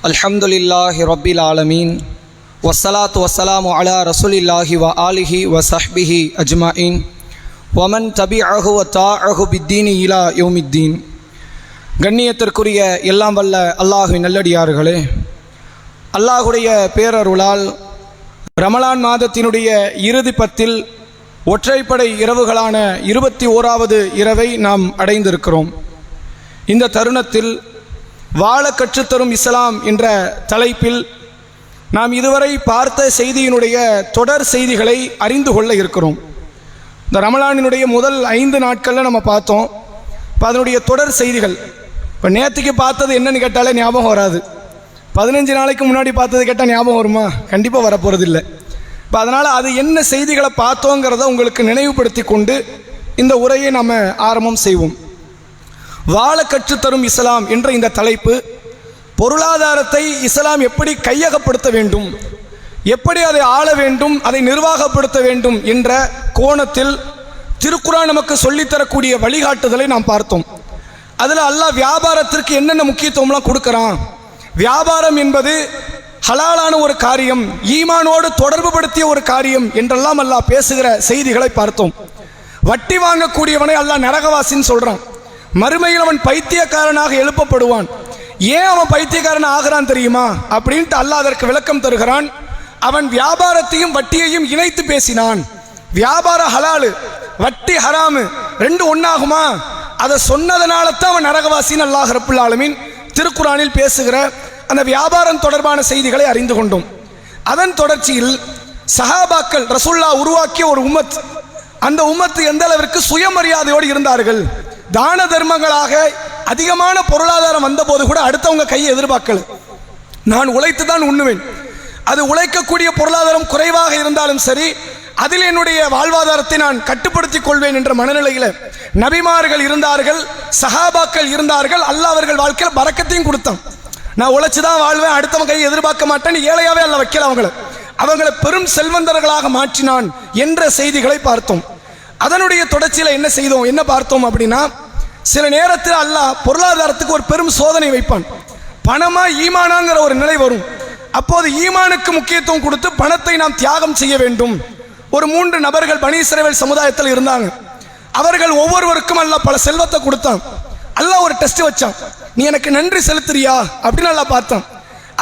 அல்ஹம்துலில்லாஹி ரப்பில் ஆலமீன் வஸ்ஸலாத்து வஸ்ஸலாமு அலா ரசூலில்லாஹி வ ஆலிஹி வ ஸஹ்பிஹி அஜ்மாயின் வமன் தபிஅஹு வ தாஅஹு பித்தீனி இலா யௌமித்தீன். கண்ணியத்திற்குரிய எல்லாம் வல்ல அல்லாஹ்வின் நல்லடியார்களே, அல்லாஹுடைய பேரருளால் ரமலான் மாதத்தினுடைய இறுதி பத்தில் ஒற்றைப்படை இரவுகளான 21வது இரவை நாம் அடைந்திருக்கிறோம். இந்த தருணத்தில் வாழ கற்றுத்தரும் இஸ்லாம் என்ற தலைப்பில் நாம் இதுவரை பார்த்த செய்தியினுடைய தொடர் செய்திகளை அறிந்து கொள்ள இருக்கிறோம். இந்த ரமலானினுடைய முதல் 5 நாட்களில் நம்ம பார்த்தோம். இப்போ அதனுடைய தொடர் செய்திகள். இப்போ நேற்றுக்கு பார்த்தது என்னன்னு கேட்டாலே ஞாபகம் வராது. 15 நாளைக்கு முன்னாடி பார்த்தது கேட்டால் ஞாபகம் வருமா? கண்டிப்பாக வரப்போகிறது இல்லை. இப்போ அதனால் அது என்ன செய்திகளை பார்த்தோங்கிறத உங்களுக்கு நினைவுபடுத்தி கொண்டு இந்த உரையை நாம் ஆரம்பம் செய்வோம். வாழ கற்றுத்தரும் இஸ்லாம் என்ற இந்த தலைப்பு, பொருளாதாரத்தை இஸ்லாம் எப்படி கையகப்படுத்த வேண்டும், எப்படி அதை ஆள வேண்டும், அதை நிர்வாகப்படுத்த வேண்டும் என்ற கோணத்தில் திருக்குர்ஆன் நமக்கு சொல்லித்தரக்கூடிய வழிகாட்டுதலை நாம் பார்த்தோம். அதில் அல்லாஹ் வியாபாரத்திற்கு என்னென்ன முக்கியத்துவம்லாம் கொடுக்குறான், வியாபாரம் என்பது ஹலாலான ஒரு காரியம், ஈமானோடு தொடர்பு படுத்திய ஒரு காரியம் என்றெல்லாம் அல்லாஹ் பேசுகிற செய்திகளை பார்த்தோம். வட்டி வாங்கக்கூடியவனை அல்லாஹ் நரகவாசின்னு சொல்கிறான். மறுமையில் அவன் பைத்தியக்காரனாக எழுப்பப்படுவான். ஏன் அவன் பைத்தியக்காரன் ஆகிறான் தெரியுமா அப்படின்ட்டு அல்லாஹ் அதற்கு விளக்கம் தருகிறான். அவன் வியாபாரத்தையும் வட்டியையும் இணைத்து பேசினான். வியாபாரம் ஹலாலு, வட்டி ஹராமு, ரெண்டு ஒன்னாகுமா? அதை சொன்னதனால தான் அவன் நரகவாசின்னு அல்லாஹ் ரப்புல் ஆலமீன் திருக்குர்ஆனில் பேசுகிற அந்த வியாபாரம் தொடர்பான செய்திகளை அறிந்து கொண்டோம். அதன் தொடர்ச்சியில் சஹாபாக்கள் ரசூலுல்லாஹ் உருவாக்கிய ஒரு உம்மத், அந்த உம்மத்து எந்த அளவிற்கு சுயமரியாதையோடு இருந்தார்கள். தான தர்மங்களாக அதிகமான பொருளாதாரம் வந்தபோது கூட அடுத்தவங்க கையை எதிர்பார்க்கல. நான் உழைத்து தான் உண்ணுவேன், அது உழைக்கக்கூடிய பொருளாதாரம் குறைவாக இருந்தாலும் சரி, அதில் என்னுடைய வாழ்வாதாரத்தை நான் கட்டுப்படுத்திக் கொள்வேன் என்ற மனநிலையில் நபிமார்கள் இருந்தார்கள், சஹாபாக்கள் இருந்தார்கள். அல்லாஹ் அவர்கள் வாழ்க்கையில் பரக்கத்தையும் கொடுத்தான். நான் உழைச்சு தான் வாழ்வேன், அடுத்தவங்க கையை எதிர்பார்க்க மாட்டேன்னு ஏழையாவே அல்லாஹ் வைக்கல. அவங்களை பெரும் செல்வந்தர்களாக மாற்றினான் என்ற செய்திகளை பார்த்தோம். அதனுடைய தொடர்ச்சியில் என்ன செய்தோம், என்ன பார்த்தோம் அப்படின்னா, சில நேரத்தில் அல்லாஹ் பொருளாதாரத்துக்கு ஒரு பெரும் சோதனை வைப்பான். பணமா ஈமானாங்கிற ஒரு நிலை வரும். அப்போது ஈமானுக்கு முக்கியத்துவம் கொடுத்து பணத்தை நாம் தியாகம் செய்ய வேண்டும். ஒரு 3 நபர்கள் பனி இஸ்ரவேல் சமுதாயத்தில் இருந்தாங்க. அவர்கள் ஒவ்வொருவருக்கும் அல்லாஹ் பல செல்வத்தை கொடுத்தான். அல்லாஹ் ஒரு டெஸ்ட் வச்சான். நீ எனக்கு நன்றி செலுத்துறியா அப்படின்னு அல்லாஹ் பார்த்தான்.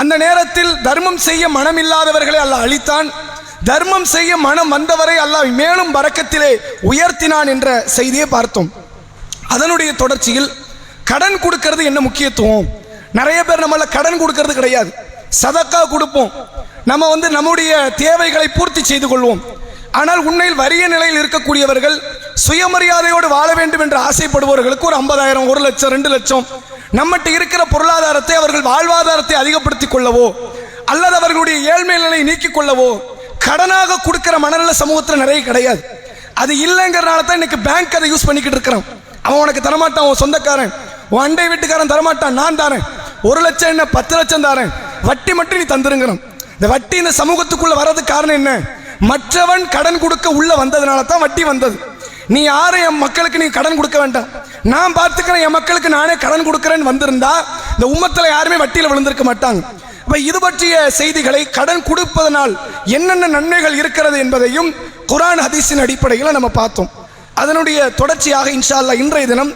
அந்த நேரத்தில் தர்மம் செய்ய மனம் இல்லாதவர்களை அல்லாஹ் அழித்தான். தர்மம் செய்ய மனம் வந்தவரை அல்லாஹ் மேலும் பரக்கத்திலே உயர்த்தினான் என்ற செய்தியை பார்த்தோம். அதனுடைய தொடர்ச்சியில் கடன் கொடுக்கிறது என்ன முக்கியத்துவம். நிறைய பேர் நம்மள கடன் கொடுக்கிறது கிடையாது, சதக்கா கொடுப்போம், நம்ம நம்முடைய தேவைகளை பூர்த்தி செய்து கொள்வோம். ஆனால் உண்மையில் வறிய நிலையில் இருக்கக்கூடியவர்கள், சுயமரியாதையோடு வாழ வேண்டும் என்று ஆசைப்படுபவர்களுக்கு ஒரு 50,000, 1 லட்சம், 2 லட்சம் நம்மகிட்ட இருக்கிற பொருளாதாரத்தை அவர்கள் வாழ்வாதாரத்தை அதிகப்படுத்திக் கொள்ளவோ அல்லது அவர்களுடைய ஏழ்மை நிலையை நீக்கிக் கொள்ளவோ கடனாக கொடுக்கிற மனநல சமூகத்தில் நிறைய கிடையாது. அது இல்லைங்கிறனால தான் இன்னைக்கு பேங்க் அதை யூஸ் பண்ணிக்கிட்டு இருக்கிறான். அவன் உனக்கு தரமாட்டான், உன் சொந்தக்காரன், உன் அண்டை வீட்டுக்காரன் தரமாட்டான், நான் தாரேன், 1 லட்சம் என்ன 10 லட்சம் தாரேன், வட்டி மட்டும் நீ தந்துருங்கிறான். இந்த வட்டி இந்த சமூகத்துக்குள்ள வர்றதுக்கு காரணம் என்ன? மற்றவன் கடன் கொடுக்க உள்ள வந்ததுனால தான் வட்டி வந்தது. நீ யாரும் என் மக்களுக்கு நீ கடன் கொடுக்க வேண்டாம், நான் பார்த்துக்கிறேன், என் மக்களுக்கு நானே கடன் கொடுக்கிறேன்னு வந்திருந்தா இந்த உம்மத்தில் யாருமே வட்டியில் விழுந்திருக்க மாட்டாங்க. இது பற்றிய செய்திகளை, கடன் கொடுப்பதனால் என்னென்ன நன்மைகள் இருக்கிறது என்பதையும் குர்ஆன் ஹதீஸின் அடிப்படையில் நம்ம பார்த்தோம். அதனுடைய தொடர்ச்சியாக இன்ஷா அல்லாஹ் இன்றைய தினம்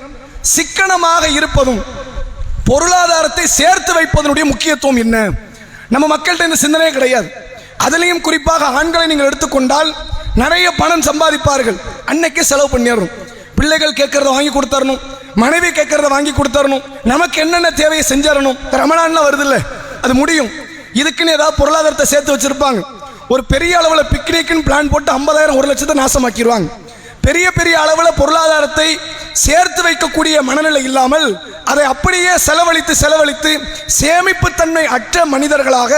சிக்கனமாக இருப்பதும் பொருளாதாரத்தை சேர்த்து வைப்பதனுடைய முக்கியத்துவம் என்ன. நம்ம மக்கள்கிட்ட இந்த சிந்தனையே கிடையாது. அதிலையும் குறிப்பாக ஆண்களை நீங்கள் எடுத்துக்கொண்டால் நிறைய பணம் சம்பாதிப்பார்கள், அன்னைக்கே செலவு பண்ணிடணும். பிள்ளைகள் கேட்கறத வாங்கி கொடுத்தரணும், மனைவி கேட்கறத வாங்கி கொடுத்தரணும், நமக்கு என்னென்ன தேவையை செஞ்சிடணும். ரமலான்லாம் வருது இல்லை, அது முடியும். இதுக்குன்னு ஏதாவது பொருளாதாரத்தை சேர்த்து வச்சிருப்பாங்க. ஒரு பெரிய அளவில் பிக்னிக்னு பிளான் போட்டு 50,000, 1 லட்சத்தை நாசமாக்கிடுவாங்க. பெரிய பெரிய அளவில் பொருளாதாரத்தை சேர்த்து வைக்கக்கூடிய மனநிலை இல்லாமல் அதை அப்படியே செலவழித்து சேமிப்பு தன்மை அற்ற மனிதர்களாக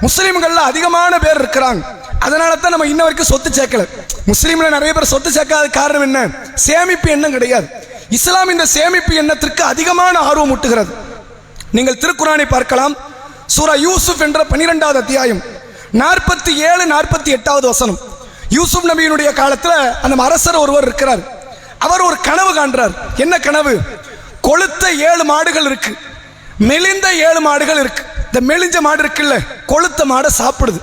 முஸ்லிம்கள்ல அதிகமான பேர் இருக்கிறாங்க. அதனால தான் நம்ம இன்ன வரைக்கும் சொத்து சேர்க்கல. முஸ்லீம்ல நிறைய பேர் சொத்து சேர்க்காத காரணம் என்ன? சேமிப்பு எண்ணம் கிடையாது. இஸ்லாம் இந்த சேமிப்பு எண்ணத்திற்கு அதிகமான ஆர்வம் ஊட்டுகிறது. நீங்கள் திருக்குர்ஆனை பார்க்கலாம். சூரா யூசுப் என்ற 12வது அத்தியாயம் 47, 48வது வசனம். யூசுப் நபியினுடைய காலத்தில் அந்த அரசர் ஒருவர் இருக்கிறார். அவர் ஒரு கனவு காண்றார். என்ன கனவு? கொளுத்த 7 மாடுகள் இருக்கு, மெலிந்த 7 மாடுகள் இருக்கு. இந்த மெலிஞ்ச மாடு இருக்குல்ல, கொளுத்த மாடை சாப்பிடுது.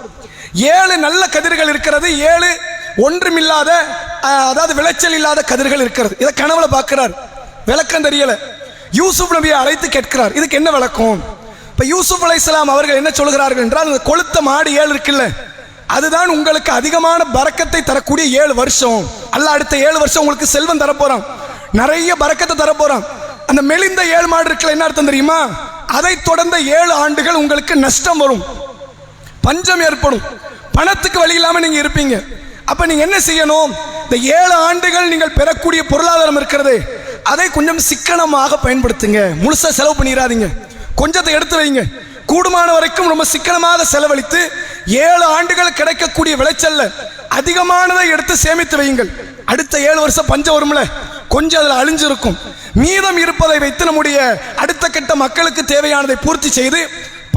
7 நல்ல கதிர்கள் இருக்கிறது, 7 ஒன்றுமில்லாத அதாவது விளைச்சல் இல்லாத கதிர்கள் இருக்கிறது. இதை கனவுல பார்க்கிறார், விளக்கம் தெரியல. யூசுப் நபியை அழைத்து கேட்கிறார், இதுக்கு என்ன விளக்கம்? இப்ப யூசுப் அலைஹிஸ்ஸலாம் அவர்கள் என்ன சொல்கிறார்கள் என்றால், இந்த கொளுத்த மாடு 7 இருக்குல்ல, அதுதான் உங்களுக்கு அதிகமான பரக்கத்தை தரக்கூடிய 7 வருஷம். அல்லாஹ் அடுத்த 7 வருஷம் உங்களுக்கு செல்வம் தரப்போறான், நிறைய பரக்கத்தை தரப்போறான். அந்த மெலிந்த 7 மாடு இருக்குல்ல, என்ன அர்த்தம் தெரியுமா? அதை தொடர்ந்த 7 ஆண்டுகள் உங்களுக்கு நஷ்டம் வரும், பஞ்சம் ஏற்படும், பணத்துக்கு வழி இல்லாம நீங்க இருப்பீங்க. அப்ப நீங்க என்ன செய்யணும்? இந்த 7 ஆண்டுகள் நீங்கள் பெறக்கூடிய பொருளாதாரம் இருக்கிறது, அதை கொஞ்சம் சிக்கனமாக பயன்படுத்துங்க. முழுசா செலவு பண்ணிடாதீங்க, கொஞ்சத்தை எடுத்து வைங்க. கூடுமான வரைக்கும் ரொம்ப சிக்கனமாக செலவழித்து 7 ஆண்டுகள் கிடைக்கக்கூடிய விளைச்சல்ல அதிகமானதை எடுத்து சேமித்து வையுங்கள். அடுத்த 7 வருஷம் பஞ்சம் வரும்ல, கொஞ்சம் அதில் அழிஞ்சிருக்கும். மீதம் இருப்பதை வைத்து நம்முடைய அடுத்த கட்ட மக்களுக்கு தேவையானதை பூர்த்தி செய்து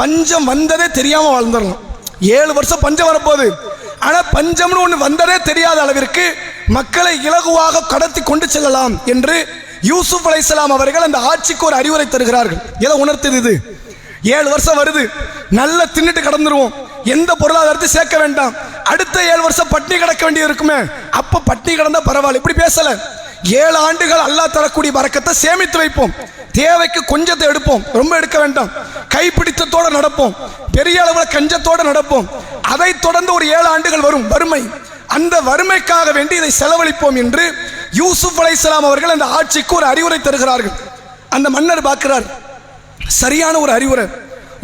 பஞ்சம் வந்ததே தெரியாம வாழ்ந்துடலாம். 7 வருஷம் பஞ்சம் வரப்போகுது, ஆனா பஞ்சம்னு ஒன்று வந்ததே தெரியாத அளவிற்கு மக்களை இலகுவாக கடத்தி கொண்டு செல்லலாம் என்று யூசுப் அலைஹிஸ்ஸலாம் அவர்கள் அந்த ஆட்சிக்கு ஒரு அறிவுரை தருகிறார்கள். எதை உணர்த்தது இது? 7 வருஷம் வருது, நல்லா தின்னுட்டு கடந்துருவோம், எந்த பொருளாதாரத்தை சேர்க்க வேண்டாம். அடுத்த 7 வருஷம் பட்டினி கிடக்க வேண்டியது இருக்குமே, அப்ப பட்டினி கிடந்தா பரவாயில்ல. இப்படி பேசல. 7 ஆண்டுகள் அல்லாஹ் தரக்கூடிய பரக்கத்தை சேமித்து வைப்போம், தேவைக்கு கொஞ்சத்தை எடுப்போம், ரொம்ப எடுக்க வேண்டாம், கைப்பிடித்தத்தோடு நடப்போம், பெரிய அளவில் கஞ்சத்தோடு நடப்போம். அதை தொடர்ந்து ஒரு 7 ஆண்டுகள் வரும் வறுமை, அந்த வறுமைக்காக வேண்டி இதை செலவழிப்போம் என்று யூசுப் அலைஹிஸ்ஸலாம் அவர்கள் அந்த ஆட்சிக்கு ஒரு அறிவுரை தருகிறார்கள். அந்த மன்னர் பார்க்கிறார், சரியான ஒரு அறிவுரை.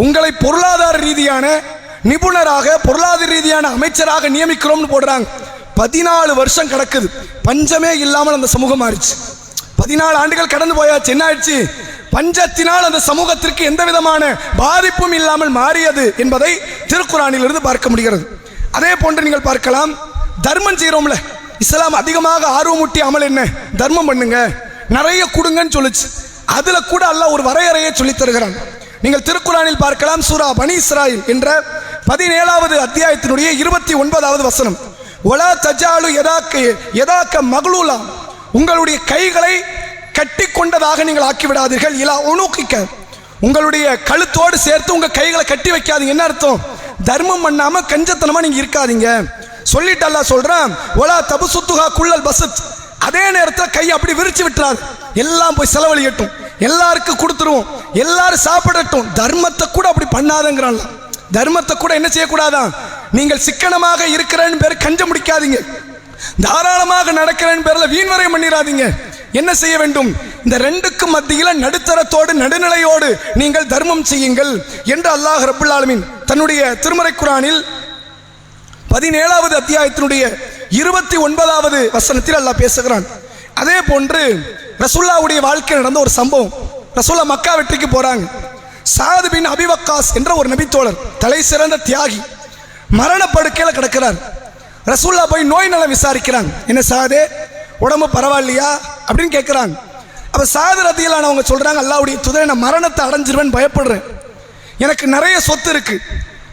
உங்களை பொருளாதார ரீதியான நிபுணராக, பொருளாதார ரீதியான அமைச்சராக நியமிக்கிறோம்னு போடுறாங்க. 14 வருஷம் கிடக்குது, பஞ்சமே இல்லாமல் அந்த சமூகம் மாறிச்சு. 14 ஆண்டுகள் கடந்து போயாச்சு. என்ன ஆயிடுச்சு? பஞ்சத்தினால் அந்த சமூகத்திற்கு எந்த விதமான பாதிப்பும் இல்லாமல் மாறியது என்பதை திருக்குரானில் இருந்து பார்க்க முடிகிறது. அதே போன்று நீங்கள் பார்க்கலாம், தர்மம் செய்யறோம்ல, இஸ்லாம் அதிகமாக ஆர்வமூட்டிய அமல் என்ன? தர்மம் பண்ணுங்க, நிறைய கொடுங்கன்னு சொல்லுச்சு. அதுல கூட அல்லாஹ் ஒரு வரையறையை சொல்லித் தருகிறான். நீங்கள் திருக்குரானில் பார்க்கலாம், சூரா பனி இஸ்ராயில் என்ற 17வது அத்தியாயத்தினுடைய 29வது வசனம். ஒலா தஜாலு யதாக்க மக்லூலா, உங்களுடைய கைகளை கட்டி கொண்டதாக நீங்கள் ஆக்கிவிடாதீர்கள். இலா உனுகிக்க, உங்களுடைய கழுத்தோடு சேர்த்து உங்க கைகளை கட்டி வைக்காதீங்க. என்ன அர்த்தம்? தர்மம் பண்ணாம கஞ்சத்தனமா நீங்க இருக்காதீங்க சொல்லிட்டு அல்லாஹ் சொல்றான். ஒலா தபுசுத்துஹா குல்லல் பசத், அதே நேரத்தில் கை அப்படி விரிச்சு விட்டுறாது, எல்லாம் போய் செலவழியட்டும், எல்லாருக்கும் கொடுத்துருவோம், எல்லாரும் சாப்பிடட்டும். தர்மத்தை கூட அப்படி பண்ணாதங்கிறான். தர்மத்தை கூட என்ன செய்யக்கூடாதான்? நீங்கள் சிக்கனமாக இருக்கிறேன்னு பேர் கஞ்சம் முடிக்காதீங்க, தாராளமாக நடக்கிறேன்னு பேர்ல வீண்வரை பண்ணிடாதீங்க. என்ன செய்ய வேண்டும்? இந்த ரெண்டுக்கும் மத்தியில் நடுத்தரத்தோடு நடுநிலையோடு நீங்கள் தர்மம் செய்யுங்கள் என்று அல்லாஹ் ரப்பல் ஆலமீன் தன்னுடைய திருமறை குர்ஆனில் 17வது அத்தியாயத்தினுடைய 29வது வசனத்தில் அல்லாஹ் பேசுகிறான். அதே போன்று ரசூலுல்லாஹ்வுடைய வாழ்க்கையில் நடந்த ஒரு சம்பவம். ரசூலுல்லாஹ் மக்கா வெற்றிக்கு போறாங்க. சாத் பின் அபி வக்காஸ் என்ற ஒரு நபித்தோழர், தலை சிறந்த தியாகி, மரணப்படுக்கையில் கிடக்கிறார். ரசூலுல்லாஹ் போய் நோய் நலம் விசாரிக்கிறாங்க. என்ன சாதே, உடம்பு பரவாயில்லையா அப்படின்னு கேட்குறாங்க. அப்போ சாது ரதியல்லாஹு அவங்க சொல்கிறாங்க, அல்லாஹ்வுடைய தூதரே, நான் மரணத்தை அடைஞ்சிருவேன் பயப்படுறேன், எனக்கு நிறைய சொத்து இருக்கு,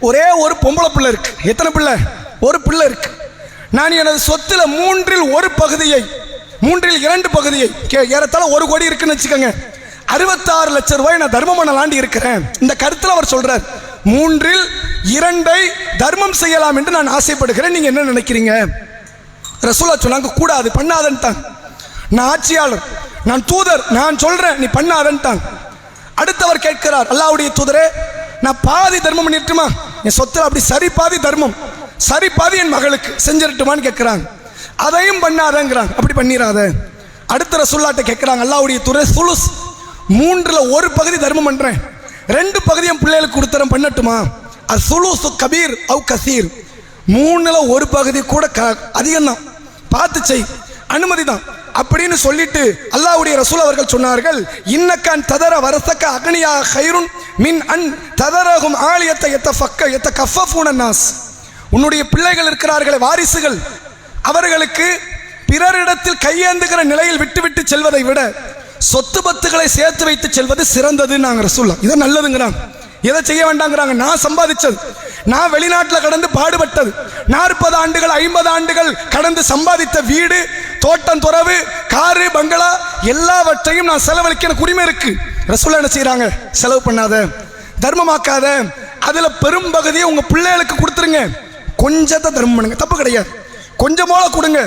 ஒரே ஒரு பொம்பளை பிள்ளை இருக்கு. எத்தனை பிள்ளை? ஒரு பிள்ளை இருக்கு. நான் எனது சொத்துல 3ல் 1 பகுதியை, 3ல் 2 பகுதியை, ஏறத்தாழ 1 கோடி இருக்குன்னு வச்சுக்கோங்க, 66 லட்சம் ரூபாய் நான் தர்மம் பண்ணலாண்டி இருக்கிறேன். இந்த கருத்தில் அவர் சொல்றார், 3ல் 2 தர்மம் செய்யலாம் என்று நான் ஆசைப்படுகிறேன், நீங்க என்ன நினைக்கிறீங்க? ரசூலுல்லாஹ் சொன்னாங்க, கூடாது, பண்ணாதன்ட்டாங்க. நான் ஆட்சியாளர், நான் தூதர், நான் சொல்றேன், நீ பண்ணாதன்ட்டாங்க. அடுத்தவர் கேட்கிறார், அல்லாஹ்வுடைய தூதரே, நான் பாதி தர்மம் பண்ணிட்டுமா? என் சொத்துல அப்படி சரி பாதி தர்மம், சரி பாதி என் மகளுக்கு செஞ்சிருட்டுமான்னு கேட்கிறாங்க. அதையும் பண்ணாதங்கிறாங்க. அப்படி பண்ணிடாத. அடுத்த ரசூலுல்லாஹ்ட்ட கேட்கிறாங்க, அல்லாஹ்வுடைய தூதரே, சுலுஸ், 3ல் 1 பகுதி தர்மம் பண்றேன், 2 பகுதி என் பிள்ளைகளுக்கு கொடுத்துறேன், பண்ணட்டுமா? அது சுலுசு கபீர் அவ் கசீர், 3ல் 1 பகுதி கூட அதிகம்தான், பார்த்து செய், அனுமதி தான் அப்படின்னு சொல்லிட்டு அல்லாஹ்வுடைய ரசூல் அவர்கள் சொன்னார்கள், இன்னக்கான் ததர வரசக்க அக்னியா கைருன் மின் அன் ததரகும் ஆலியத்தை எத்த கஃபஃபூன நாஸ். உன்னுடைய பிள்ளைகள் இருக்கிறார்களே, வாரிசுகள், அவர்களுக்கு பிறரிடத்தில் கையேந்துகிற நிலையில் விட்டு செல்வதை விட சொத்து பத்துகளை சேர்த்து வைத்து செல்வது சிறந்தது. நாங்கள் ரசூலுல்லாஹ் இதை நல்லதுங்கிறாங்க. எதை செய்ய வேண்டாங்கிறாங்க? நான் சம்பாதிச்சது, நான் வெளிநாட்டில் கடந்து பாடுபட்டது, 40 ஆண்டுகள் 50 ஆண்டுகள் கடந்து சம்பாதித்த வீடு, தோட்டம், துறவு, காரு, பங்களா எல்லாவற்றையும் நான் செலவழிக்க எனக்கு உரிமை இருக்கு. ரசூலுல்லாஹ் என்ன செய்யறாங்க? செலவு பண்ணாத, தர்மமாக்காத, அதுல பெரும் பகுதியை உங்க பிள்ளைகளுக்கு கொடுத்துருங்க, கொஞ்சத்தை தர்மம் பண்ணுங்க, தப்பு கிடையாது. கொஞ்சம் போல கொடுங்க,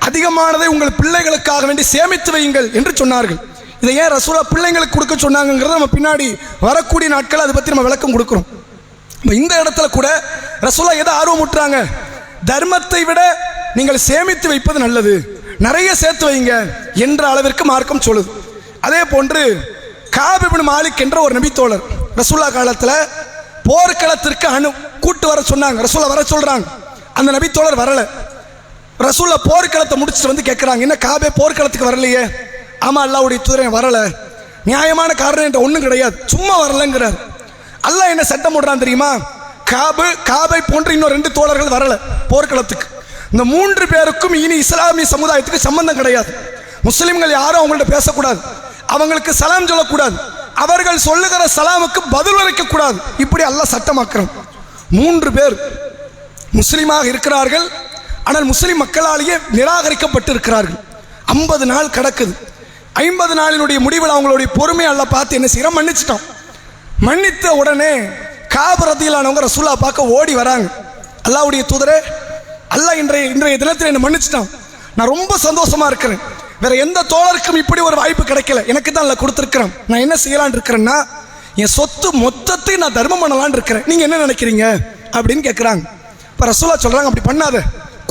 அதிகமானதை உங்கள் பிள்ளைகளுக்காக வேண்டி சேமித்து வையுங்கள் என்று சொன்னார்கள். இதை ஏன் ரசூலா பிள்ளைங்களுக்கு கொடுக்க சொன்னாங்கிறத நம்ம பின்னாடி வரக்கூடிய நாட்கள் அதை பற்றி நம்ம விளக்கம் கொடுக்குறோம். இந்த இடத்துல கூட ரசூலா எதை ஆர்வம் ஊட்டுறாங்க? தர்மத்தை விட நீங்கள் சேமித்து வைப்பது நல்லது, நிறைய சேர்த்து வைங்க என்ற அளவிற்கு மார்க்கம் சொல்லுது. அதே போன்று காப் இப்னு மாலிக் என்ற ஒரு நபித்தோழர் ரசூலா காலத்தில் போர்க்களத்திற்கு கூட்டு வர சொன்னாங்க. ரசூலா வர சொல்றாங்க, அந்த நபித்தோழர் வரல. ரசூலா போர்க்களத்தை முடிச்சுட்டு வந்து கேட்குறாங்க, என்ன காபே போர்க்களத்துக்கு வரலையே? ஆமா அல்லாஹ்வுடைய தூதரே வரல. நியாயமான காரணம் என்ற ஒன்றும் கிடையாது, சும்மா வரலங்கிறார். அல்லாஹ் என்ன சட்டம் போடுறான் தெரியுமா? காபை போன்ற இன்னும் 2 தோழர்கள் வரல போர்க்களத்துக்கு. இந்த 3 பேருக்கும் இனி இஸ்லாமிய சமுதாயத்துக்கு சம்பந்தம் கிடையாது. முஸ்லிம்கள் யாரும் அவங்கள்ட்ட பேசக்கூடாது, அவங்களுக்கு சலாம் சொல்லக்கூடாது, அவர்கள் சொல்லுகிற சலாமுக்கு பதில் உரைக்க கூடாது. இப்படி அல்லாஹ் சட்டமாக்குறான். 3 பேர் முஸ்லிமாக இருக்கிறார்கள், ஆனால் முஸ்லிம் மக்களாலேயே நிராகரிக்கப்பட்டு இருக்கிறார்கள். 50 நாள் கடக்குது. 50 நாளினுடைய முடிவில் அவங்களுடைய பொறுமையை அல்லாஹ் பார்த்து என்ன செய்யறான்? மன்னிச்சிட்டான். மன்னித்த உடனே காப் ரதியல்லானவங்க ரசூலா பார்க்க ஓடி வராங்க. அல்லாஹ்வுடைய தூதரே, அல்லாஹ் இன்றைய தினத்தில் என்ன மன்னிச்சிட்டான், நான் ரொம்ப சந்தோஷமா இருக்கிறேன். வேற எந்த தோழருக்கும் இப்படி ஒரு வாய்ப்பு கிடைக்கல, எனக்கு தான் அல்லாஹ் கொடுத்துருக்கிறேன். நான் என்ன செய்யலான்னு இருக்கிறேன்னா, என் சொத்து மொத்தத்தை நான் தர்மம் பண்ணலான்னு இருக்கிறேன், நீங்க என்ன நினைக்கிறீங்க அப்படின்னு கேட்குறாங்க. இப்போ ரசூலா சொல்றாங்க, அப்படி பண்ணாத,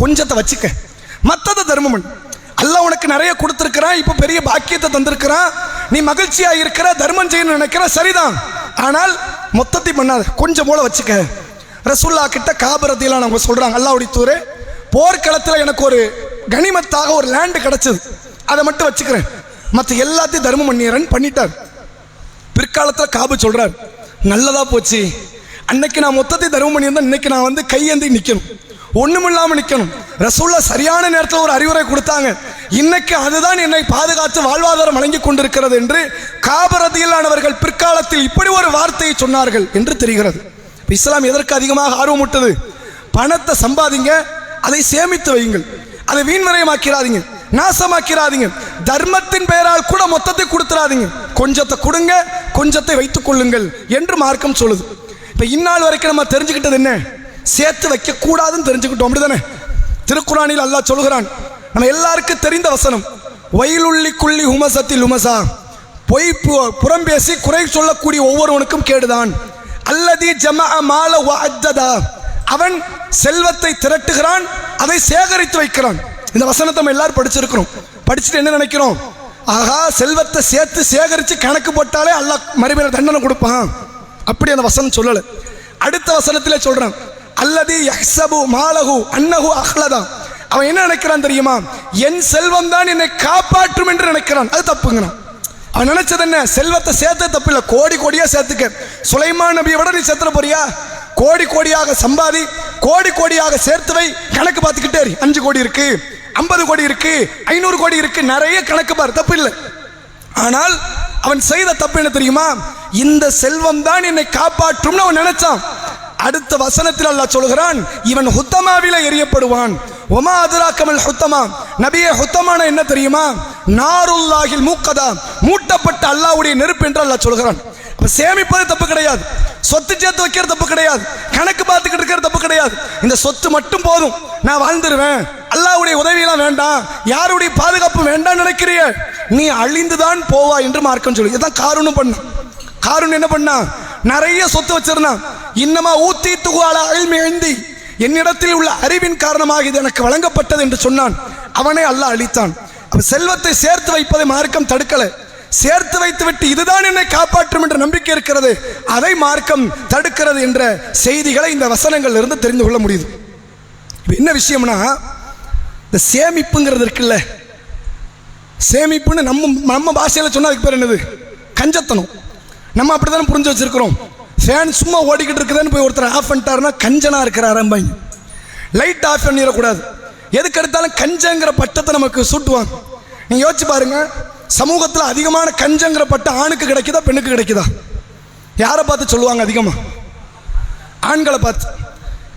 கொஞ்சத்தை வச்சுக்க, மற்றதை தர்மம் பண்ணு. அல்லாஹ் உனக்கு நிறைய கொடுத்துருக்கிறான், இப்போ பெரிய பாக்கியத்தை தந்திருக்கிறான், நீ மகிழ்ச்சியா இருக்கிற, தர்மம் செய்யணும்னு நினைக்கிற, சரிதான். ஆனால் மொத்தத்தை பண்ணாத, கொஞ்சம் போல வச்சுக்க. ரசூல்லா கிட்ட காப் ரதியல்லானவங்க சொல்றாங்க, அல்லாஹ்வுடைய தூதரே, போர்க்களத்தில் எனக்கு ஒரு கனிமத்தாக ஒரு லேண்டு கிடைச்சது, அதை மட்டும் வச்சுக்கிறேன், மற்ற எல்லாத்தையும் தர்மம் பண்ணிட்டார். பிற்காலத்தில் காபு சொல்றார், நல்லதா போச்சு, அன்னைக்கு நான் மொத்தத்தை தர்மம் பண்ணியிருந்தேன், இன்னைக்கு நான் வந்து கையேந்தி நிற்கணும், ஒண்ணுமில்லாம நிற்கணும். ரசூல்லா சரியான நேரத்தில் ஒரு அறிவுரை கொடுத்தாங்க, இன்னைக்கு அதுதான் என்னை பாதுகாத்து வாழ்வாதாரம் வழங்கி கொண்டிருக்கிறது என்று காப் ரதியல்லானவர்கள் பிற்காலத்தில் இப்படி ஒரு வார்த்தையை சொன்னார்கள் என்று தெரிகிறது. இஸ்லாம் எதற்கு அதிகமாக ஆர்வமுட்டது? பணத்தை சம்பாதிங்க, அதை சேமித்து வையுங்கள், அதை வீண்மறையமாக்கிறாதீங்க, நாசமாக்கிறாதீங்க. தர்மத்தின் பெயரால் கூட மொத்தத்தை கொடுத்துறாதீங்க, கொஞ்சத்தை கொடுங்க, கொஞ்சத்தை வைத்துக் கொள்ளுங்கள் என்று மார்க்கம் சொல்லுது. இப்ப இந்நாள் வரைக்கும் நம்ம தெரிஞ்சுக்கிட்டது என்ன? சேர்த்து வைக்க கூடாதுன்னு தெரிஞ்சுக்கிட்டோம், அப்படிதானே? திருக்குரானில் அல்லாஹ் சொல்கிறான், நம்ம எல்லாருக்கும் தெரிந்த வசனம், வயலுள்ளி குள்ளி ஹுமசத்தில் ஹுமசா, பொய் புறம் பேசி குறை சொல்லக்கூடிய ஒவ்வொருவனுக்கும் கேடுதான். அல்லதி ஜமஅ மால வஅத்ததா, அவன் செல்வத்தை திரட்டுகிறான், அதை சேகரித்து வைக்கிறான். இந்த வசனத்தை நம்ம எல்லாரும் படிச்சிருக்கிறோம். படிச்சுட்டு என்ன நினைக்கிறோம்? ஆகா, செல்வத்தை சேர்த்து சேகரித்து கணக்கு போட்டாலே அல்லாஹ் மறுமையில தண்டனை கொடுப்பான். அப்படி அந்த வசனம் சொல்லல. அடுத்த வசனத்திலே சொல்றான், அல்லதி யஹ்சபு மாலஹு அன்னஹு அஹ்லதா, அவன் என்ன நினைக்கிறான் தெரியுமா? என் செல்வம் தான் என்னை காப்பாற்றும் என்று நினைக்கிறான். அது தப்புங்கிறான். அவன் நினைச்சது என்ன? செல்வத்தை சேர்த்த தப்பு இல்லை, கோடி கோடியா சேர்த்துக்க. சுலைமான் நபியை விட நீ சேர்த்துற போறியா? கோடி கோடியாக சம்பாதி, கோடி கோடியாக சேர்த்து வை, கணக்கு பார்த்துக்கிட்டே 5 கோடி இருக்கு, 50 கோடி இருக்கு, 500 கோடி இருக்கு, நிறைய கணக்கு பார், தப்பு இல்லை. ஆனால் அவன் செய்த தப்பு என்ன தெரியுமா? இந்த செல்வம் தான் என்னை காப்பாற்றும் அவன் நினைச்சான். அடுத்த வசனத்தில் அல்லாஹ் சொல்கிறான், இவன் ஹுத்தமாவில எரியப்படுவான். ஒமா அதுராக்கமல் ஹுத்தமா, நபியே ஹுத்தமான என்ன தெரியுமா? நாருல்லாஹில் மூக்கதா, மூட்டப்பட்ட அல்லாஹ்வுடைய நெருப்பு என்று அல்லாஹ் சொல்கிறான். அப்ப சேமிப்பது தப்பு கிடையாது, சொத்து சேர்த்து வைக்கிறது தப்பு கிடையாது, கணக்கு பார்த்துக்கிட்டு இருக்கிறது தப்பு கிடையாது. இந்த சொத்து மட்டும் போதும், நான் வாழ்ந்துருவேன், அல்லாஹ்வுடைய உதவியெல்லாம் வேண்டாம், யாருடைய பாதுகாப்பு வேண்டாம் நினைக்கிறிய, நீ அழிந்துதான் போவா என்று மார்க்கம் சொல்லு. இதான் காரூனும் பண்ண. காரூன் என்ன பண்ணா? நிறைய சொத்து வச்சிருந்தான். இன்னமா ஊத்தி துகுவால அல்மி எழுந்தி, என்னிடத்தில் உள்ள அறிவின் காரணமாக இது எனக்கு வழங்கப்பட்டது என்று சொன்னான். அவனை அல்லாஹ் அழித்தான். செல்வத்தை சேர்த்து வைப்பதை மார்க்கம் தடுக்கல. சேர்த்து வைத்து விட்டு இதுதான் என்னை காப்பாற்றும் என்ற நம்பிக்கை இருக்கிறது, அதை மார்க்கம் தடுக்கிறது என்ற செய்திகளை இந்த வசனங்கள்ல இருந்து தெரிந்து கொள்ள முடியுது. என்ன விஷயம்னா, இந்த சேமிப்புங்கிறது இருக்குல்ல, சேமிப்புன்னு நம்ம பாஷையில சொன்னா அதுக்கு பேர் என்னது? கஞ்சத்தனம். நம்ம அப்படித்தானே புரிஞ்சு வச்சிருக்கிறோம். ஃபேன் சும்மா ஓடிக்கிட்டு இருக்குதுன்னு போய் ஒருத்தர் ஆஃப் பண்ணிட்டாருன்னா கஞ்சனா இருக்கிறாரம்பாங்க. லைட் ஆஃப் பண்ணிடக்கூடாது, எதுக்கு எடுத்தாலும் கஞ்சங்கிற பட்டத்தை நமக்கு சூட்டுவாங்க. நீங்க யோசிச்சு பாருங்க, சமூகத்தில் அதிகமான கஞ்சங்கிற பட்டம் ஆணுக்கு கிடைக்குதா பெண்ணுக்கு கிடைக்குதா? யாரை பார்த்து சொல்லுவாங்க? அதிகமா ஆண்களை பார்த்து.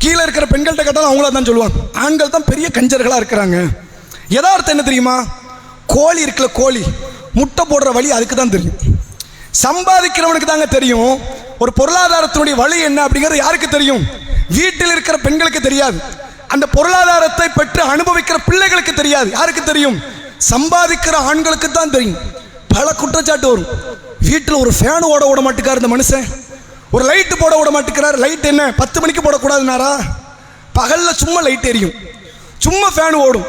கீழே இருக்கிற பெண்கள்கிட்ட கேட்டாலும் அவங்கள தான் சொல்லுவாங்க, ஆண்கள் தான் பெரிய கஞ்சர்களா இருக்கிறாங்க. யதார்த்தம் என்ன தெரியுமா? கோழி இருக்குல்ல, கோழி முட்டை போடுற வழி அதுக்கு தான் தெரியும். சம்பாதிக்கிறவனுக்கு தாங்க தெரியும் ஒரு பொருளாதாரத்தினுடைய வழி என்ன அப்படிங்கிறது. யாருக்கு தெரியும்? வீட்டில் இருக்கிற பெண்களுக்கு தெரியாது. அந்த பொருளாதாரத்தை பெற்று அனுபவிக்கிற பிள்ளைகளுக்கு தெரியாது. யாருக்கு தெரியும்? சம்பாதிக்கிற ஆண்களுக்கு தான் தெரியும். பல குற்றச்சாட்டு வரும். வீட்டில் ஒரு ஃபேன் ஓட விட மாட்டேங்கார் இந்த மனுஷன், ஒரு லைட்டு போட விட மாட்டேங்கிறார். லைட் என்ன 10 மணிக்கு போடக்கூடாதுனாரா? பகலில் சும்மா லைட் எரியும், சும்மா ஃபேன் ஓடும்.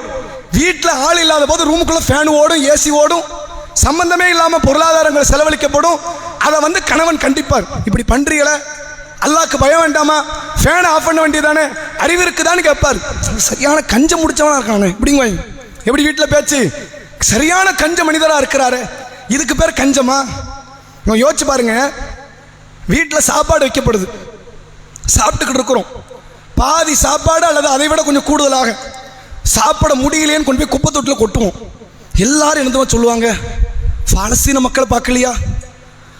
வீட்டில் ஆள் இல்லாத போது ரூமுக்குள்ள ஃபேன் ஓடும், ஏசி ஓடும், சம்பந்தமே இல்லாமல் பொருளாதாரங்கள் செலவழிக்கப்படும். அதை கணவன் கண்டிப்பார். இப்படி பண்றீங்கள, அல்லாஹ்க்கு பயம் வேண்டாமா? ஃபேனை ஆஃப் பண்ண வேண்டியதானே, அறிவு இருக்குதான்னு கேட்பார். சரியான கஞ்ச முடிச்சவனா இருக்கானே இப்படிங்க. எப்படி வீட்டில் பேச்சு? சரியான கஞ்ச மனிதராக இருக்கிறாரு. இதுக்கு பேர் கஞ்சமா? யோசிச்சு பாருங்க. வீட்டில் சாப்பாடு வைக்கப்படுது, சாப்பிட்டுக்கிட்டு இருக்கிறோம். பாதி சாப்பாடு அல்லது அதை விட கொஞ்சம் கூடுதலாக சாப்பிட முடியலையேன்னு கொண்டு போய் குப்பை தொட்டில் கொட்டுவோம். எல்லாரும் என்னதுமா சொல்லுவாங்க? பாலஸ்தீன மக்களை பார்க்கலையா?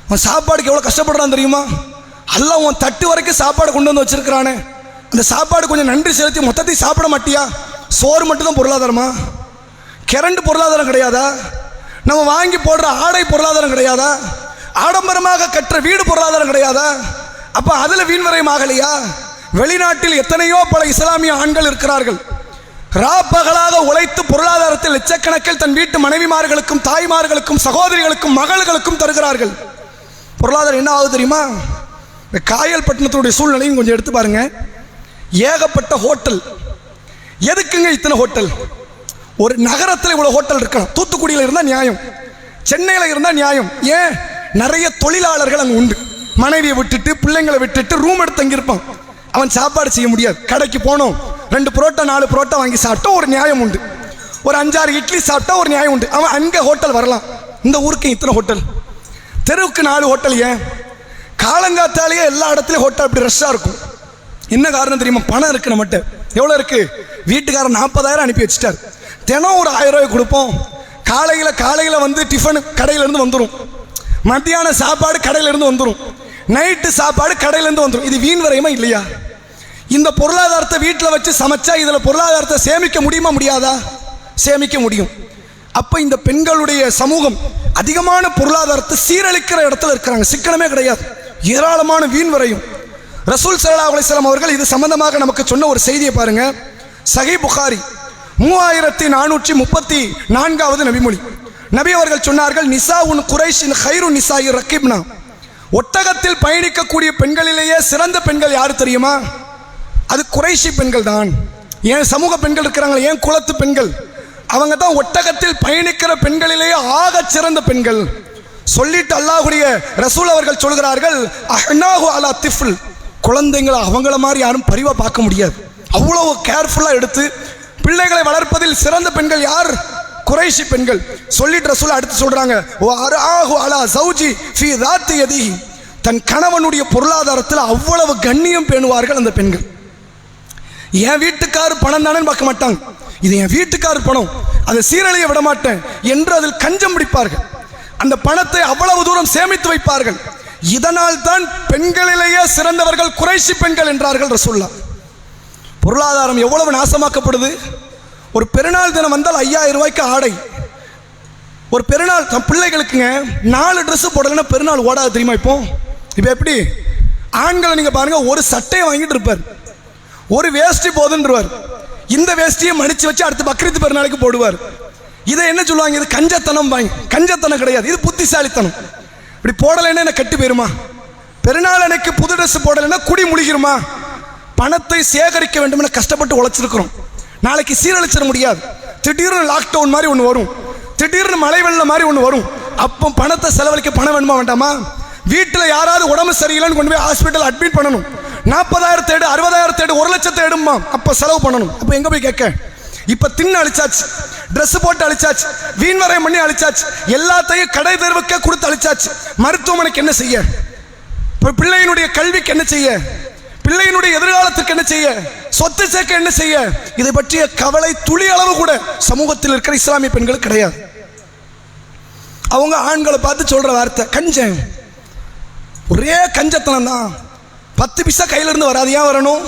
அவன் சாப்பாடுக்கு எவ்வளோ கஷ்டப்படுறான் தெரியுமா? அல்லாஹ் உன் தட்டு வரைக்கும் சாப்பாடு கொண்டு வந்து வச்சிருக்கிறானே, அந்த சாப்பாடு கொஞ்சம் நன்றி செலுத்தி மொத்தத்தையும் சாப்பிட மாட்டியா? சோறு மட்டும்தான் பொருளாதாரமா? கரண்ட் பொருளாதாரம் கிடையாதா? நம்ம வாங்கி போடுற ஆடை பொருளாதாரம் கிடையாதா? ஆடம்பரமாக கற்ற வீடு பொருளாதாரம் கிடையாதா? அப்போ அதில் வீண்வரையும் ஆகலையா? வெளிநாட்டில் எத்தனையோ பல இஸ்லாமிய ஆண்கள் இருக்கிறார்கள், ராப்பகலாக உழைத்து பொருளாதாரத்தில் லட்சக்கணக்கில் தன் வீட்டு மனைவிமார்களுக்கும் தாய்மார்களுக்கும் சகோதரிகளுக்கும் மகள்களுக்கும் தருகிறார்கள். பொருளாதாரம் என்ன ஆகுது தெரியுமா? இந்த காயல்பட்டினத்தினுடைய சூழ்நிலையும் கொஞ்சம் எடுத்து பாருங்க. ஏகப்பட்ட ஹோட்டல். எதுக்குங்க இத்தனை ஹோட்டல்? ஒரு நகரத்தில் இவ்வளோ ஹோட்டல் இருக்கலாம். தூத்துக்குடியில் இருந்தால் நியாயம், சென்னையில் இருந்தால் நியாயம். ஏன்? நிறைய தொழிலாளர்கள் அங்கே உண்டு. மனைவியை விட்டுட்டு பிள்ளைங்களை விட்டுட்டு ரூம் எடுத்து தங்கியிருப்பான். அவன் சாப்பாடு செய்ய முடியாது. கடைக்கு போனோம், 2 புரோட்டா 4 புரோட்டா வாங்கி சாப்பிட்டா ஒரு நியாயம் உண்டு, ஒரு 5-6 இட்லி சாப்பிட்டா ஒரு நியாயம் உண்டு. அவன் அங்கே ஹோட்டல் வரலாம். இந்த ஊருக்கு இத்தனை ஹோட்டல், தெருவுக்கு 4 ஹோட்டல். ஏன்? காலங்காத்தாலேயே எல்லா இடத்துலையும் ஹோட்டல் அப்படி ரஷ்ஷாக இருக்கும். என்ன காரணம் தெரியுமா? பணம் இருக்கு நம்மகிட்ட. எவ்வளோ இருக்கு? வீட்டுக்காரர் 40,000 அனுப்பி வச்சுட்டார். தினம் ஒரு 1000 ரூபாய் கொடுப்போம். காலையில் டிஃபன் கடையிலேருந்து வந்துடும், மத்தியான சாப்பாடு கடையிலேருந்து வந்துடும், நைட்டு சாப்பாடு கடையிலேருந்து வந்துடும். இது வீண் வரையுமா இல்லையா? இந்த பொருளாதாரத்தை வீட்டில் வச்சு சமைச்சா இதில் பொருளாதாரத்தை சேமிக்க முடியுமா? முடியாதா? சேமிக்க முடியும். அப்போ இந்த பெண்களுடைய சமூகம் அதிகமான பொருளாதாரத்தை சீரழிக்கிற இடத்துல இருக்கிறாங்க. சிக்கனமே கிடையாது, ஏராளமான வீண் வரையும். ரசூல் ஸல்லல்லாஹு அலைஹி வஸல்லம் அவர்கள் இது சம்பந்தமாக நமக்கு சொன்ன ஒரு செய்தியை பாருங்க. சஹீஹ் புகாரி 3434வது நபிமொழி. நபி அவர்கள் சொன்னார்கள், நிசா உன் குரைஷின் ஹைரு நிசாயி ரக்கிப்னா. ஒட்டகத்தில் பயணிக்கக்கூடிய பெண்களிலேயே சிறந்த பெண்கள் யாரு தெரியுமா? அது குறைஷி பெண்கள் தான். ஏன் சமூக பெண்கள் இருக்கிறாங்க, ஏன் குலத்து பெண்கள், அவங்க தான் ஒட்டகத்தில் பயணிக்கிற பெண்களிலேயே ஆக சிறந்த பெண்கள். சொல்லிட்டு அல்லாஹ்வுடைய ரசூல் அவர்கள் சொல்கிறார்கள், அஹ்னாஹு அலா திஃப்ல். குழந்தைங்களை அவங்கள மாதிரி யாரும் பரிவா பார்க்க முடியாது. அவ்வளவு கேர்ஃபுல்லாக எடுத்து பிள்ளைகளை வளர்ப்பதில் சிறந்த பெண்கள் யார்? குறைஷி பெண்கள். சொல்லிட்டு ரசூல் அடுத்து சொல்றாங்க, தன் கணவனுடைய பொருளாதாரத்தில் அவ்வளவு கண்ணியம் பேணுவார்கள் அந்த பெண்கள். என் வீட்டுக்காரு பணம் தானே பார்க்க மாட்டாங்க, இது என் வீட்டுக்காரு பணம், அதை சீரழிய விட மாட்டேன் என்று அதில் கஞ்சம் பிடிப்பார்கள். அந்த பணத்தை அவ்வளவு தூரம் சேமித்து வைப்பார்கள். இதனால் தான் பெண்களிலேயே சிறந்தவர்கள் குறைஷி பெண்கள் என்றார்கள் ரசூலுல்லாஹ். பொருளாதாரம் எவ்வளவு நாசமாக்கப்படுது. ஒரு பெருநாள் தினம் வந்தால் 5000 ரூபாய்க்கு ஆடை. ஒரு பெருநாள் தன் பிள்ளைகளுக்குங்க 4 ட்ரெஸ் போடலைன்னா பெருநாள் ஓடாது தெரியுமா? இப்போ எப்படி ஆண்களை நீங்க பாருங்க, ஒரு சட்டையை வாங்கிட்டு இருப்பார், ஒரு வேஷ்டி போதுன்றார், இந்த வேஷ்டியை மடிச்சு வச்சு அடுத்து பக்ரீத் பெருநாளைக்கு போடுவார். இதை என்ன சொல்லுவாங்க? இது கஞ்சத்தனம். கஞ்சத்தனம் கிடையாது, இது புத்திசாலித்தனம். இப்படி போடலைன்னா என்ன கட்டு போயிருமா? பெருநாள் அன்னைக்கு புது ட்ரெஸ் போடலைன்னா குடி முழுகிருமா? பணத்தை சேகரிக்க வேண்டும் என கஷ்டப்பட்டு உழைச்சிருக்கிறோம். நாளைக்கு சீரழிச்சிட முடியாது. திடீர்னு லாக்டவுன் மாதிரி ஒன்று வரும், திடீர்னு மழை வெள்ளம் மாதிரி ஒன்று வரும். அப்போ பணத்தை செலவழிக்க பணம் வேணுமா வேண்டாமா? வீட்டில் யாராவது உடம்பு சரியில்லைன்னு கொண்டு போய் ஹாஸ்பிட்டல் அட்மிட் பண்ணணும். 40,000 தேடு, 60,000 தேடு, 1,00,000 தேடுமா? அப்போ செலவு பண்ணணும். அப்போ எங்கே போய் கேட்க? இப்போ தின்னு அழிச்சாச்சு, ட்ரெஸ் போட்டு அழிச்சாச்சு, வீண்வரையம் பண்ணி அழிச்சாச்சு, எல்லாத்தையும் கடை தேர்வுக்கே கொடுத்து அழிச்சாச்சு. மருத்துவமனைக்கு என்ன செய்ய? இப்போ பிள்ளையினுடைய கல்விக்கு என்ன செய்ய? பிள்ளையினுடைய எதிர்காலத்துக்கு என்ன செய்ய? சொத்து சேர்க்க என்ன செய்ய? இதை பற்றிய கவலை துளி அளவு கூட சமூகத்தில் இருக்கிற இஸ்லாமிய பெண்கள் கிடையாது. அவங்க ஆண்களை பார்த்து சொல்ற வார்த்தை கஞ்சன். ஒரே கஞ்சத்தனம் தான். 10 பைசா கையில இருந்து வராது. ஏன் வரணும்?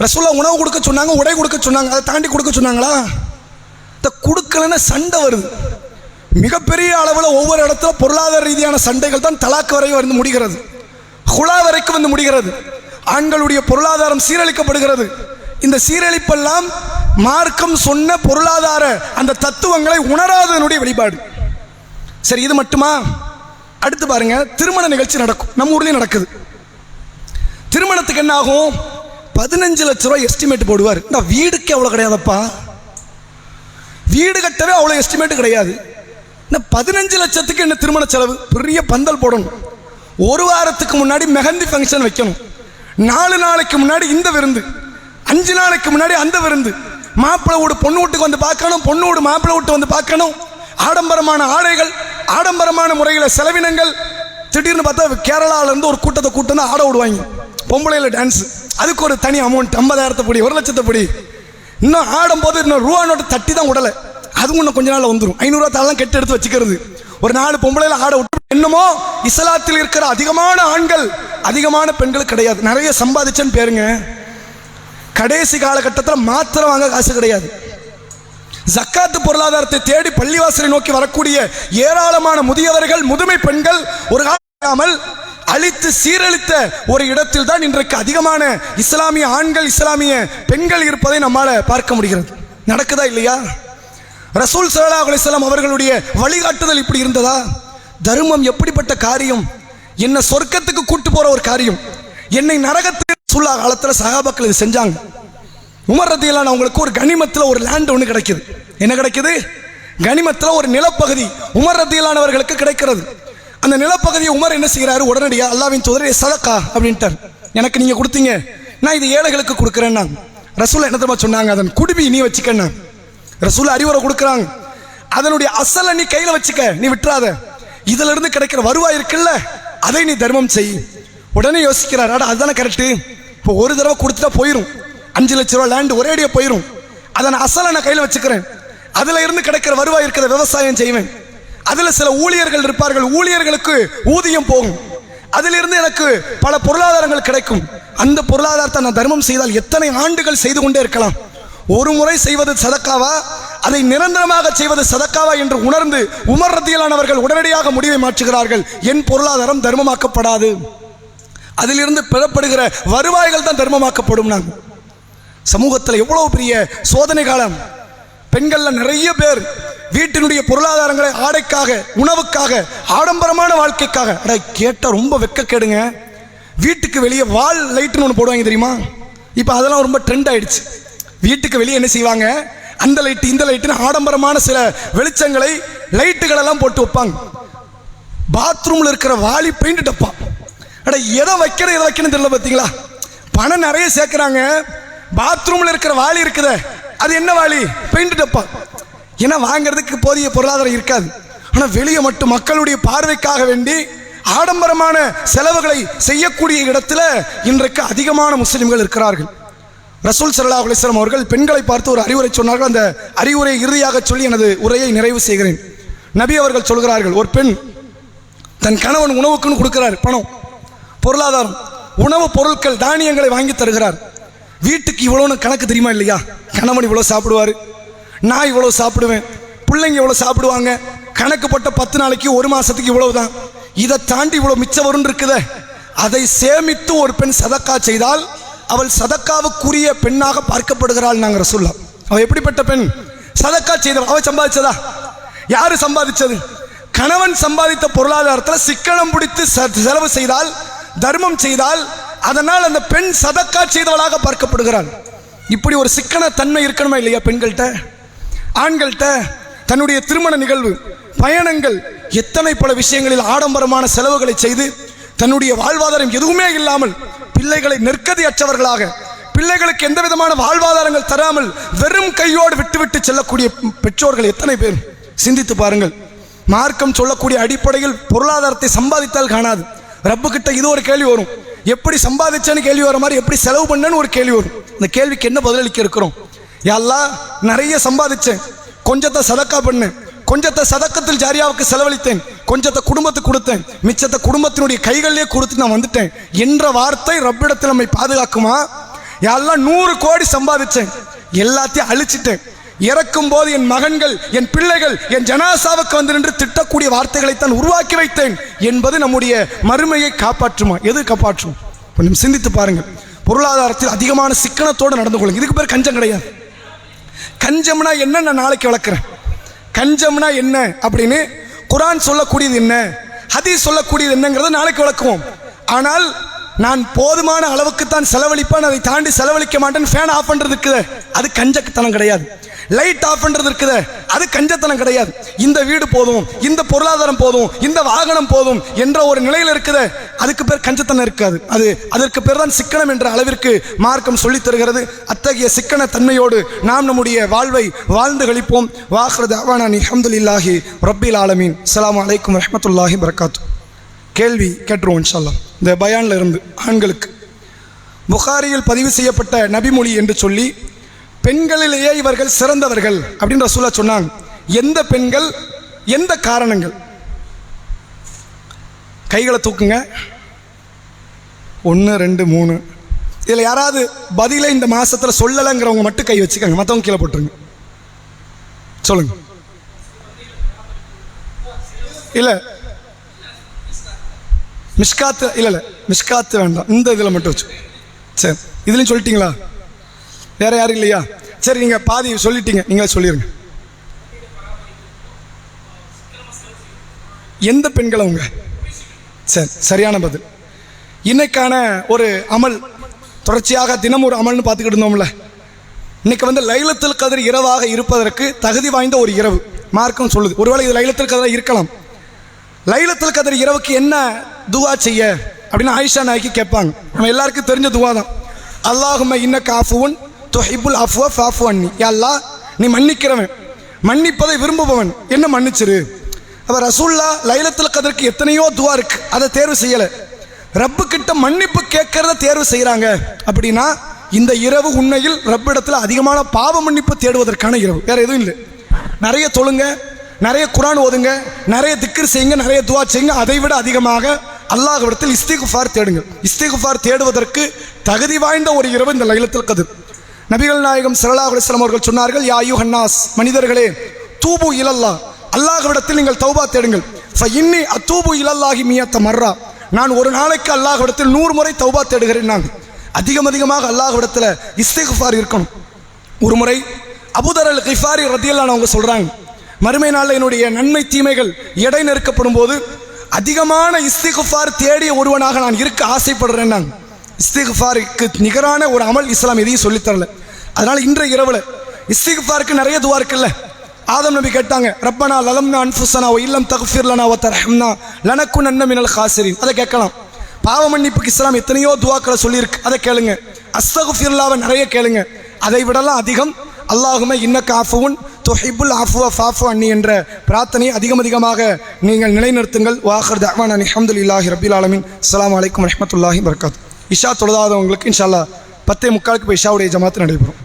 ரசூலுல்லாஹ் உணவு கொடுக்க சொன்னாங்க, உடை கொடுக்க சொன்னாங்க, அதை தாண்டி கொடுக்க சொன்னாங்களா? இதை கொடுக்கலன்னா சண்டை வருது. மிகப்பெரிய அளவில் ஒவ்வொரு இடத்துல பொருளாதார ரீதியான சண்டைகள் தான் தலாக்கு வரை வந்து முடிகிறது, ஹுலா வரைக்கும் வந்து முடிகிறது. ஆண்களுடைய பொருளாதாரம் சீரழிக்கப்படுகிறது. இந்த சீரழிப்பெல்லாம் மார்க்கம் சொன்ன பொருளாதார அந்த தத்துவங்களை உணராதனுடைய வெளிப்பாடு. சரி, இது மட்டுமா? அடுத்து பாருங்க, திருமண நிகழ்ச்சி நடக்கும், நம்ம ஊர்லயும் நடக்குது. திருமணத்துக்கு என்ன ஆகும்? 15 லட்ச ரூபாய் எஸ்டிமேட் போடுவார். வீடுக்கு அவ்வளோ கிடையாதப்பா, வீடு கட்டவே அவ்வளோ எஸ்டிமேட் கிடையாது. 15 லட்சத்துக்கு என்ன திருமண செலவு? பெரிய பந்தல் போடணும், ஒரு வாரத்துக்கு முன்னாடி மெஹந்தி ஃபங்க்ஷன் வைக்கணும், 4 நாளைக்கு முன்னாடி இந்த விருந்து, 5 நாளைக்கு முன்னாடி அந்த விருந்து, மாப்பிள்ளை வீடு பொண்ணு வீட்டுக்கு வந்து பார்க்கணும், பொண்ணு வீடு மாப்பிள்ளை வீட்டு வந்து பார்க்கணும், ஆடம்பரமான ஆடைகள், ஆடம்பரமான முறையில் செலவினங்கள். திடீர்னு பார்த்தா கேரளாவிலேருந்து ஒரு கூட்டத்தை கூட்டம் தான் ஆட விடுவாங்க, பொம்பளையில டான்ஸ், அதுக்கு ஒரு தனி அமௌண்ட், 50,000 படி, 1 லட்சத்தை படி. இன்னும் ஆடும்போது இன்னும் ரூபா நோட்டு தட்டி தான் விடலை, அதுவும் இன்னும் கொஞ்ச நாள் வந்துடும். 500 ரூபா தாளெல்லாம் கெட்டு எடுத்து வச்சுக்கிறது. ஒரு 4 பொம்பளையில ஆட விட்டு என்னமோ இஸ்லாத்தில் இருக்கிற அதிகமான ஆண்கள் அதிகமான பெண்கள் கிடையாது. நிறைய சம்பாதிச்சேன்னு பேருங்க, கடைசி காலகட்டத்தில் மாத்திரம் வாங்க காசு கிடையாது. ஜக்காத்து பொருளாதாரத்தை தேடி பள்ளிவாசலை நோக்கி வரக்கூடிய ஏராளமான முதியவர்கள், முதுமை பெண்கள் ஒரு காலத்தில் அழித்து சீரழித்த ஒரு இடத்தில் தான் இன்றைக்கு அதிகமான இஸ்லாமிய ஆண்கள், இஸ்லாமிய பெண்கள் இருப்பதை நம்மால பார்க்க முடிகிறது. நடக்குதா இல்லையா? ரசூல் ஸல்லல்லாஹு அலைஹி வஸல்லம் அவர்களுடைய வழிகாட்டுதல் இப்படி இருந்ததா? தர்மம் எப்படிப்பட்ட காரியம், என்ன சொர்க்கத்துக்கு கூட்டு போற ஒரு காரியம், என்னை நரகத்தில் ரசூலுல்லாஹ் காலத்தில் சஹாபாக்கள் இது செஞ்சாங்க. உமர் ரதியல்லாஹு அவங்களுக்கு ஒரு கனிமத்தில் ஒரு லேண்ட் ஒன்று கிடைக்குது. என்ன கிடைக்குது? கனிமத்தில் ஒரு நிலப்பகுதி உமர் ரதியல்லாஹு அவர்களுக்கு கிடைக்கிறது. அந்த நிலப்பகுதியை உமர் என்ன செய்கிறாரு? உடனடியா அல்லாஹ்வின் தூதரே சதக்கா அப்படின்ட்டார். எனக்கு நீங்க கொடுத்தீங்க, நான் இது ஏழைகளுக்கு கொடுக்குறேன்னா. ரசூல் என்ன தெரியுமா சொன்னாங்க? அதன் குடுமி நீ வச்சுக்கன்னா. ரசூல் அறிவுரை கொடுக்குறாங்க, அதனுடைய அசலை நீ கையில வச்சுக்க, நீ விட்டுறாத. இதுல இருந்து கிடைக்கிற வருவாய் இருக்குல்ல, அதை நீ தர்மம் செய். உடனே யோசிக்கிறார், அதுதானே கரெக்டு. இப்போ ஒரு தடவை கொடுத்துட்டா போயிடும், 5 லட்ச ரூபா லேண்ட் ஒரேடியா போயிடும். அதன் அசலை நான் கையில் வச்சுக்கிறேன், அதுல இருந்து கிடைக்கிற வருவாய் இருக்கிற விவசாயம் செய்வேன். அதுல சில ஊழியர்கள் இருப்பார்கள், ஊழியர்களுக்கு ஊதியம் போகும், அதிலிருந்து எனக்கு பல பொருளாதாரங்கள் கிடைக்கும். அந்த பொருளாதாரத்தை நான் தர்மம் செய்தால் எத்தனை ஆண்டுகள் செய்து கொண்டே இருக்கலாம். ஒரு முறை செய்வது சதக்காவா, அதை நிரந்தரமாக செய்வது சதக்காவா என்று உணர்ந்து உமர் ரதியல்லாஹு அவர்கள் உடனடியாக முடிவை மாற்றுகிறார்கள். என் பொருளாதாரம் தர்மமாக்கப்படாது, அதிலிருந்து பெறப்படுகிற வருவாய்கள் தான் தர்மமாக்கப்படும். நாங்கள் சமூகத்தில் எவ்வளவு பெரிய சோதனை காலம். பெண்கள்ல நிறைய பேர் வீட்டினுடைய பொருளாதாரங்களை ஆடைக்காக, உணவுக்காக, ஆடம்பரமான வாழ்க்கைக்காக, கேட்டா ரொம்ப வெக்க கேடுங்க. வீட்டுக்கு வெளியே வால் லைட்னு ஒன்று போடுவாங்க தெரியுமா? இப்போ அதெல்லாம் ரொம்ப ட்ரெண்ட் ஆயிடுச்சு. வீட்டுக்கு வெளியே என்ன செய்வாங்க? அந்த லைட்டு இந்த லைட்டுன்னு ஆடம்பரமான சில வெளிச்சங்களை, லைட்டுகள் எல்லாம் போட்டு வைப்பாங்க. பாத்ரூம்ல இருக்கிற வாலி பெயிண்ட் டப்பா, எதை வைக்கணும் எதை வைக்கணும் தெரியல. பார்த்தீங்களா? பணம் நிறைய சேர்க்கிறாங்க, பாத்ரூம்ல இருக்கிற வாலி இருக்குதே, அது என்ன வாலி? பெயிண்ட் டப்பா. ஏன்னா வாங்கிறதுக்கு போதிய பொருளாதாரம் இருக்காது. ஆனால் வெளியே மட்டும் மக்களுடைய பார்வைக்காக வேண்டி ஆடம்பரமான செலவுகளை செய்யக்கூடிய இடத்துல இன்றைக்கு அதிகமான முஸ்லிம்கள் இருக்கிறார்கள். ரசூல் ஸல்லல்லாஹு அலைஹி வஸல்லம் அவர்கள் பெண்களை பார்த்து ஒரு அறிவுரை சொன்னார்கள். அந்த அறிவுரை இறுதியாக சொல்லி எனது உரையை நிறைவு செய்கிறேன். நபி அவர்கள் சொல்கிறார்கள், ஒரு பெண் தன் கணவன் உணவுக்குன்னு கொடுக்கிறார் பணம், பொருளாதாரம், உணவு பொருட்கள், தானியங்களை வாங்கி தருகிறார். வீட்டுக்கு இவ்வளோன்னு கணக்கு தெரியுமா இல்லையா? கணவன் இவ்வளோ சாப்பிடுவார், நான் இவ்வளோ சாப்பிடுவேன், பிள்ளைங்க இவ்வளோ சாப்பிடுவாங்க, கணக்கு போட்ட 10 நாளைக்கு 1 மாசத்துக்கு இவ்வளவு தான், இதை தாண்டி இவ்வளோ மிச்சம் வரும் இருக்குத. அதை சேமித்து ஒரு பெண் சதக்கா செய்தால் அவள் சதக்காவுக்குரிய பெண்ணாக பார்க்கப்படுகிறாள். நாங்கள் ரசூலுல்லாஹ். அவள் எப்படிப்பட்ட பெண்? சதக்கா செய்தவள். அவள் சம்பாதிச்சதா? யாரு சம்பாதிச்சது? கணவன் சம்பாதித்த பொருளாதாரத்தில் சிக்கனம் பிடித்து செலவு செய்தால், தர்மம் செய்தால், அதனால் அந்த பெண் சதக்கா செய்தவளாக பார்க்கப்படுகிறாள். இப்படி ஒரு சிக்கன தன்மை இருக்கணுமா இல்லையா பெண்கள்கிட்ட, ஆண்கள்கிட்ட? தன்னுடைய திருமண நிகழ்வு, பயணங்கள், எத்தனை பல விஷயங்களில் ஆடம்பரமான செலவுகளை செய்து தன்னுடைய வாழ்வாதாரம் எதுவுமே இல்லாமல் பிள்ளைகளை நெருக்கடி அற்றவர்களாக, பிள்ளைகளுக்கு எந்த விதமான வாழ்வாதாரங்கள் தராமல் வெறும் கையோடு விட்டுவிட்டு செல்லக்கூடிய பெற்றோர்கள் எத்தனை பேர்? சிந்தித்து பாருங்கள். மார்க்கம் சொல்லக்கூடிய அடிப்படையில் பொருளாதாரத்தை சம்பாதித்தால் காணாது. ரப்பு கிட்ட இது ஒரு கேள்வி வரும், எப்படி சம்பாதிச்சேன்னு கேள்வி வர மாதிரி எப்படி செலவு பண்ணேன்னு ஒரு கேள்வி வரும். இந்த கேள்விக்கு என்ன பதிலளிக்க இருக்கிறோம்? யா அல்லாஹ், நிறைய சம்பாதிச்சேன், கொஞ்சத்தை சதக்கா பண்ணேன், கொஞ்சத்தை சதக்கத்தில் ஜாரியாவுக்கு செலவழித்தேன், கொஞ்சத்தை குடும்பத்துக்கு கொடுத்தேன், மிச்சத்தை குடும்பத்தினுடைய கைகளிலே கொடுத்து நான் வந்துட்டேன் என்ற வார்த்தை ரப்பிடத்தில் நம்மை பாதுகாக்குமா? யா அல்லாஹ், 100 கோடி சம்பாதிச்சேன், எல்லாத்தையும் அழிச்சிட்டேன், இறக்கும் போது என் மகன்கள், என் பிள்ளைகள் என் ஜனாசாவுக்கு வந்து நின்று திட்டக்கூடிய வார்த்தைகளைத்தான் உருவாக்கி வைத்தேன் என்பது நம்முடைய மறுமையை காப்பாற்றுமா? எது காப்பாற்றும்? கொஞ்சம் சிந்தித்து பாருங்கள். பொருளாதாரத்தில் அதிகமான சிக்கனத்தோடு நடந்து கொள்ளுங்க. இதுக்கு பேர் கஞ்சம் கிடையாது. கஞ்சம்னா என்ன நான் நாளைக்கு விளக்குறேன். கஞ்சம்னா என்ன அப்படின்னு குர்ஆன் சொல்லக்கூடியது என்ன, ஹதீஸ் சொல்லக்கூடியது என்னங்கிறத நாளைக்கு விளக்குவோம். ஆனால் நான் போதுமான அளவுக்கு தான் செலவழிப்பேன், அதை தாண்டி செலவழிக்க மாட்டேன். ஃபேன் ஆஃப் பண்றது இருக்குது, அது கஞ்சத்தனம் கிடையாது. லைட் ஆஃப் பண்றது இருக்குது, அது கஞ்சத்தனம் கிடையாது. இந்த வீடு போதும், இந்த பொருளாதாரம் போதும், இந்த வாகனம் போதும் என்ற ஒரு நிலையில் இருக்குது, அதுக்கு பேர் கஞ்சத்தனம் இருக்காது. அதற்கு பேர் தான் சிக்கனம் என்ற அளவிற்கு மார்க்கம் சொல்லித் தருகிறது. அத்தகைய சிக்கன தன்மையோடு நாம் நம்முடைய வாழ்வை வாழ்ந்து கழிப்போம். வாஹிரு தஅவானா அல்ஹம்துலில்லாஹி ரப்பில் ஆலமீன். அஸ்ஸலாமு அலைக்கும் வரஹ்மத்துல்லாஹி வபரகாத்துஹு. கேள்வி கேட்டுருவோம் இன்ஷா அல்லாஹ். இந்த பயான்ல இருந்து ஆண்களுக்கு புகாரியில் பதிவு செய்யப்பட்ட நபிமொழி என்று சொல்லி பெண்களிலேயே இவர்கள் சிறந்தவர்கள் அப்படின்னு ரசூலுல்லாஹ் சொன்னாங்க. எந்த பெண்கள், எந்த காரணங்கள்? கைகளை தூக்குங்க. 1 2 3. இதில் யாராவது பதிலை இந்த மாசத்துல சொல்லலைங்கிறவங்க மட்டும் கை வச்சுக்கோங்க, மற்றவங்க கீழே போட்டுருங்க. சொல்லுங்க. இல்லை மிஷ்காத்து, இல்லை மிஷ்காத்து வேண்டாம், இந்த இதில் மட்டும் வச்சு. சரி, இதுலையும் சொல்லிட்டீங்களா? வேற யாரும் இல்லையா? சரி, நீங்க பாதி சொல்லிட்டீங்க, நீங்களே சொல்லிடுங்க. எந்த பெண்கள் அவங்க? சரி, சரியான பதில். இன்னைக்கான ஒரு அமல், தொடர்ச்சியாக தினம் ஒரு அமல்னு பார்த்துக்கிட்டு இருந்தோம்ல. இன்னைக்கு வந்து லைலத்துல் கத்ர் இரவாக இருப்பதற்கு தகுதி வாய்ந்த ஒரு இரவு மார்க்கம் சொல்லுது. ஒருவேளை இது லைலத்துல் கத்ரா இருக்கலாம். லைலத்துல் கத்ர் இரவுக்கு என்ன துவா செய்ய அப்படின்னு ஆயிஷா நாய்க்கு கேட்பாங்க. நம்ம எல்லாருக்கும் தெரிஞ்ச துவா தான். அல்லாஹும்ம இன்னக அஃபுவுன் துஹிப்புல் அஃப்வ ஃபஅஃபு அன்னி. யா அல்லாஹ், நீ மன்னிக்கிறவன், மன்னிப்பதை விரும்புபவன், என்ன மன்னிச்சிரு. அப்ப ரசூலுல்லாஹ் லைலத்துல் கத்ருக்கு எத்தனையோ துவா இருக்கு, அதை தேர்வு செய்யலை. ரப்பு கிட்ட மன்னிப்பு கேட்கறத தேர்வு செய்யறாங்க. அப்படின்னா இந்த இரவு உண்மையில் ரப்பிடத்துல அதிகமான பாவ மன்னிப்பு தேடுவதற்கான இரவு, வேற எதுவும் இல்லை. நிறைய தொழுங்க, நிறைய குர்ஆன் ஓதுங்க, நிறைய திக்ர் செய்யுங்க, நிறைய துவா செய்யுங்க. அதை விட அதிகமாக அல்லாஹ்விடத்தில் இஸ்திக்ஃபார் தேடுங்க. இஸ்திக்ஃபார் தேடுவதற்கு தகுதி வாய்ந்த ஒரு இரவு இந்த லைலத்துல் கத்ர். நபிகள் நாயகம் ஸல்லல்லாஹு அலைஹி வஸல்லம் அவர்கள் சொன்னார்கள், யா அய்யுஹன்னாஸ், மனிதர்களே, தூபு இலல்லாஹ், அல்லாஹ்விடத்தில் நீங்கள் தௌபா தேடுங்கள். ஃபஇன்னி அதூபு இலல்லாஹி மியத்த மர்ரா, நான் ஒரு நாளைக்கு அல்லாஹ்விடத்தில் 100 முறை தௌபா தேடுகிறேன். நாங்கள் அதிகமாக அல்லாஹ்விடத்தில் இஸ்திக்ஃபார் இருக்கணும். ஒரு முறை அபூதர் அல் கிஃபாரி ரதியல்லாஹு அன்ஹு அவங்க சொல்றாங்க, மறுமை நாளில் என்னுடைய நன்மை தீமைகள் எடை நெருக்கப்படும் போது அதிகமான இஸ்திக்ஃபார் தேடிய ஒருவனாக நான் இருக்க ஆசைப்படுறேன். நான் இஸ்திக்ஃபாருக்கு நிகரான ஒரு அமல் இஸ்லாம் எதையும் சொல்லித்தரல. அதனால இன்றைய இரவுல இஸ்திக்ஃபாருக்கு நிறைய துவா இருக்குல்ல. ஆதம் நபி கேட்டாங்க, ரப்பனா லலம்னா அன்ஃபுஸனா வ இல்லம் தக்ஃபிர் லனா வ தர்ஹம்னா லனகுனன்ன மினல் காசிரின். அதை கேட்கலாம். பாவ மன்னிப்புக்கு இஸ்லாம் எத்தனையோ துவாக்களை சொல்லியிருக்கு, அதை கேளுங்க. அஸ்தக்ஃபிருல்லாஹ்வை நிறைய கேளுங்க. அதை விடலாம் அதிகம் அல்லாஹும்ம இன்னக அஃபுவுன் துஹிப்புல் அஃப்வ ஃபஅஃபு அன்னி என்ற பிரார்த்தனையை அதிகமாக நீங்கள் நிலைநிறுத்துங்கள். வாஹிரு தஅவானா அல்ஹம்துலில்லாஹி ரப்பில் ஆலமீன். அஸ்ஸலாமு அலைக்கும் வரஹ்மத்துல்லாஹி வபரகாத்துஹு. இஷா தொழுதாதவங்களுக்கு இன்ஷா அல்லாஹ் 10:45 போய் இஷாவுடைய ஜமாத் நடைபெறும்.